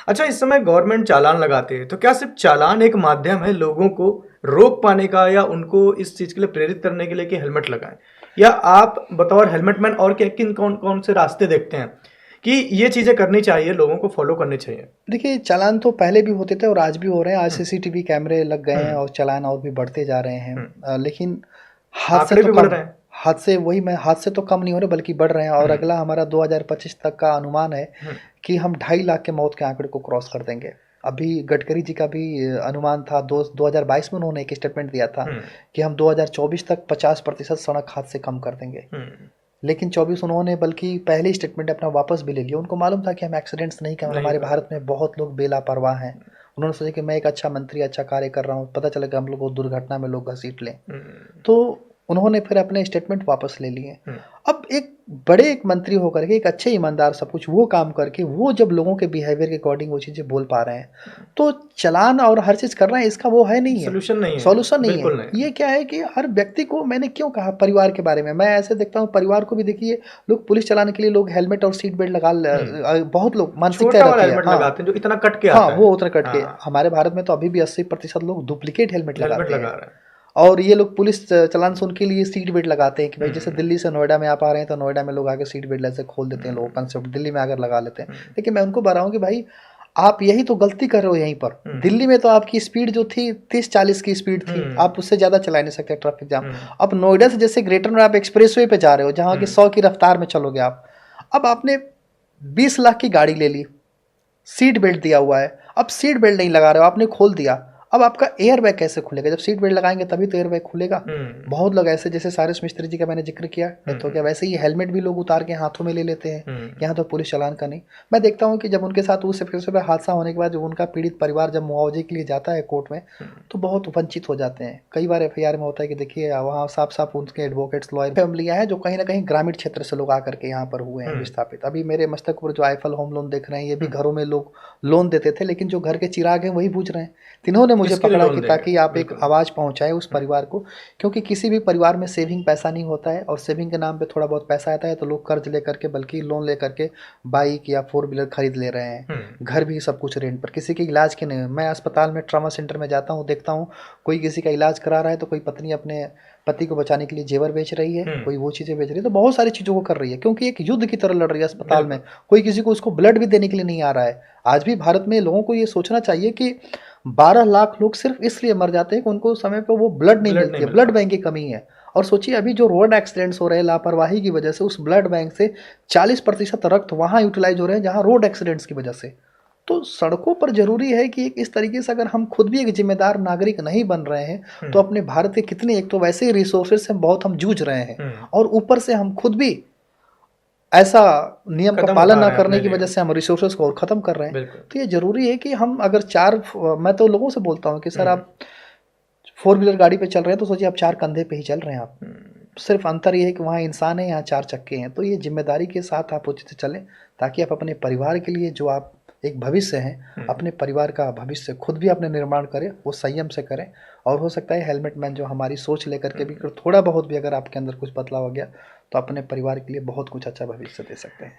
अच्छा, इस समय गवर्नमेंट चालान लगाते हैं, तो क्या सिर्फ चालान एक माध्यम है लोगों को रोक पाने का या उनको इस चीज के लिए प्रेरित करने के लिए कि हेलमेट लगाएं? या आप बतौर हेलमेट मैन और क्या किन कौन कौन से रास्ते देखते हैं कि ये चीजें करनी चाहिए, लोगों को फॉलो करनी चाहिए? देखिए, चालान तो पहले भी होते थे और आज भी हो रहे हैं। आज हम्म, सीसीटीवी कैमरे लग गए हैं हम्म, और चालान और भी बढ़ते जा रहे हैं। हम्म, लेकिन हादसे आंकड़े तो भी बढ़ कम रहे हैं। हादसे वही मैं हादसे तो कम नहीं हो रहे बल्कि बढ़ रहे हैं। और हम्म, अगला हमारा 2025 तक का अनुमान है हम्म, कि हम 2.5 लाख के मौत के आंकड़े को क्रॉस कर देंगे। अभी गडकरी जी का भी अनुमान था। 2022 में उन्होंने एक स्टेटमेंट दिया था हम्म, कि हम 2024 तक 50% सड़क हादसे कम कर देंगे। हम्म, लेकिन 24 उन्होंने बल्कि पहले ही स्टेटमेंट अपना वापस भी ले लिया। उनको मालूम था कि हम एक्सीडेंट्स नहीं कर, नहीं हमारे कर भारत में बहुत लोग बेलापरवाह हैं। उन्होंने सोचा कि मैं एक अच्छा मंत्री अच्छा कार्य कर रहा हूँ, पता चला कि हम लोग को दुर्घटना में लोग घसीट लें। हम्म, तो उन्होंने फिर अपने स्टेटमेंट वापस ले लिए। हम्म, अब एक बड़े एक मंत्री होकर के, एक अच्छे ईमानदार सब कुछ वो काम करके, वो जब लोगों के बिहेवियर के अकॉर्डिंग वो चीज़ें बोल पा रहे हैं, तो चलान और हर चीज़ कर रहे हैं, इसका वो है नहीं है, सोल्यूशन नहीं है, सॉल्यूशन नहीं है। बिल्कुल नहीं ये है। क्या है कि हर व्यक्ति को, मैंने क्यों कहा परिवार के बारे में, मैं ऐसे देखता हूँ परिवार को भी देखिए। लोग पुलिस चलाने के लिए लोग हेलमेट और सीट बेल्ट हम्म, बहुत लोग मानसिकता छोटा वाला रहती है। हेलमेट हाँ, लगाते हैं जो इतना कट के हाँ, आता है। वो उतर कट के हाँ, हमारे भारत में तो अभी भी 80% लोग डुप्लीकेट हेलमेट हेलमेट लगाते लगा हैं। रहा है। और ये लोग पुलिस चलान से उनके लिए सीट बेल्ट लगाते हैं कि भाई जैसे हम्म, दिल्ली से नोएडा में आप आ रहे हैं तो नोएडा में लोग आके सीट बेल्ट ऐसे खोल देते हैं, लोगों हम्म, कंसेप्ट दिल्ली में आकर लगा लेते हैं। हम्म, लेकिन मैं उनको बता रहा हूँ कि भाई आप यही तो गलती कर रहे हो यहीं पर। हम्म, दिल्ली में तो आपकी स्पीड जो थी 30-40 की स्पीड थी, हम्म, आप उससे ज़्यादा चला नहीं सकते, ट्रैफिक जाम। हम्म, अब नोएडा से जैसे ग्रेटर में आप एक्सप्रेस वे पे जा रहे हो जहाँ की हम्म, 100 की रफ्तार में चलोगे आप। अब आपने 20 लाख की गाड़ी ले ली, सीट बेल्ट दिया हुआ है, अब सीट बेल्ट नहीं लगा रहे हो, आपने खोल दिया। अब आपका एयर बैग कैसे खुलेगा? जब सीट बेल्ट लगाएंगे तभी तो एयर बैग खुलेगा। हम्म, बहुत लोग ऐसे, जैसे सारिस मिस्त्री जी का मैंने जिक्र किया, नहीं तो क्या, हम्म, वैसे ही हेलमेट भी लोग उतार के हाथों में ले लेते हैं। हम्म, यहाँ तो पुलिस चालान का नहीं। मैं देखता हूँ कि जब उनके साथ उस फिर हादसा होने के बाद जब उनका पीड़ित परिवार जब मुआवजे के लिए जाता है कोर्ट में, हम्म, तो बहुत वंचित हो जाते हैं। कई बार एफआईआर में होता है कि देखिए वहाँ साफ साफ उनके एडवोकेट्स लॉयर फैमिलियाँ हैं जो कहीं ना कहीं ग्रामीण क्षेत्र से लोग आकर के यहाँ पर हुए हैं हम्म, विस्थापित। अभी मेरे मस्तक पर जो आईफल होम लोन देख रहे हैं, ये भी हम्म, घरों में लोग लोन देते थे, लेकिन जो घर के चिराग हैं वही बुझ रहे हैं। इन्होंने मुझे किसके लिए पकड़ा लोन कि देंगे? ताकि आप एक बिल्कुल। आवाज़ पहुंचाएं उस हम्म, परिवार को। क्योंकि किसी भी परिवार में सेविंग पैसा नहीं होता है, और सेविंग के नाम पे थोड़ा बहुत पैसा आता है तो लोग कर्ज लेकर के, बल्कि लोन लेकर के बाइक या 4 व्हीलर खरीद ले रहे हैं। हम्म, घर भी सब कुछ रेंट पर, किसी के इलाज के नहीं। मैं अस्पताल में ट्रॉमा सेंटर में जाता हूँ, देखता हूँ कोई किसी का इलाज करा रहा है तो कोई पत्नी अपने पति को बचाने के लिए जेवर बेच रही है, हम्म, कोई वो चीज़ें बेच रही है, तो बहुत सारी चीज़ों को कर रही है क्योंकि एक युद्ध की तरह लड़ रही है अस्पताल में। बिल्कुल। कोई किसी को उसको ब्लड भी देने के लिए नहीं आ रहा है। आज भी भारत में लोगों को ये सोचना चाहिए कि 12 लाख लोग सिर्फ इसलिए मर जाते हैं कि उनको समय पर वो ब्लड नहीं ब्लड नहीं मिलती है, मिल ब्लड पा बैंक की कमी है। और सोचिए अभी जो रोड एक्सीडेंट्स हो रहे हैं लापरवाही की वजह से, उस ब्लड बैंक से 40% रक्त वहाँ यूटिलाइज हो रहे हैं जहाँ रोड एक्सीडेंट्स की वजह से। तो सड़कों पर जरूरी है कि इस तरीके से अगर हम खुद भी एक जिम्मेदार नागरिक नहीं बन रहे हैं, तो हम्म, अपने भारत के कितने, एक तो वैसे ही रिसोर्सेज से बहुत हम जूझ रहे हैं, हम्म, और ऊपर से हम खुद भी ऐसा नियम का कदम पालन उठा ना रहे हैं करने अपने की लिए। वजह से हम रिसोर्सेज को और ख़त्म कर रहे हैं। बिल्कुल। तो ये ज़रूरी है कि हम अगर मैं तो लोगों से बोलता हूँ कि सर हम्म, आप 4 व्हीलर गाड़ी पे चल रहे हैं तो सोचिए आप 4 कंधे पे ही चल रहे हैं आप। हम्म, सिर्फ अंतर ये है कि वहाँ इंसान है, यहाँ 4 चक्के हैं। तो ये जिम्मेदारी के साथ आप उचित चलें, ताकि आप अपने परिवार के लिए जो आप एक भविष्य हैं, हम्म, अपने परिवार का भविष्य खुद भी अपने निर्माण करें, वो संयम से करें। और हो सकता है हेलमेट मैन जो हमारी सोच लेकर के भी हम्म। थोड़ा बहुत भी अगर आपके अंदर कुछ बदलाव हो गया, तो अपने परिवार के लिए बहुत कुछ अच्छा भविष्य दे सकते हैं।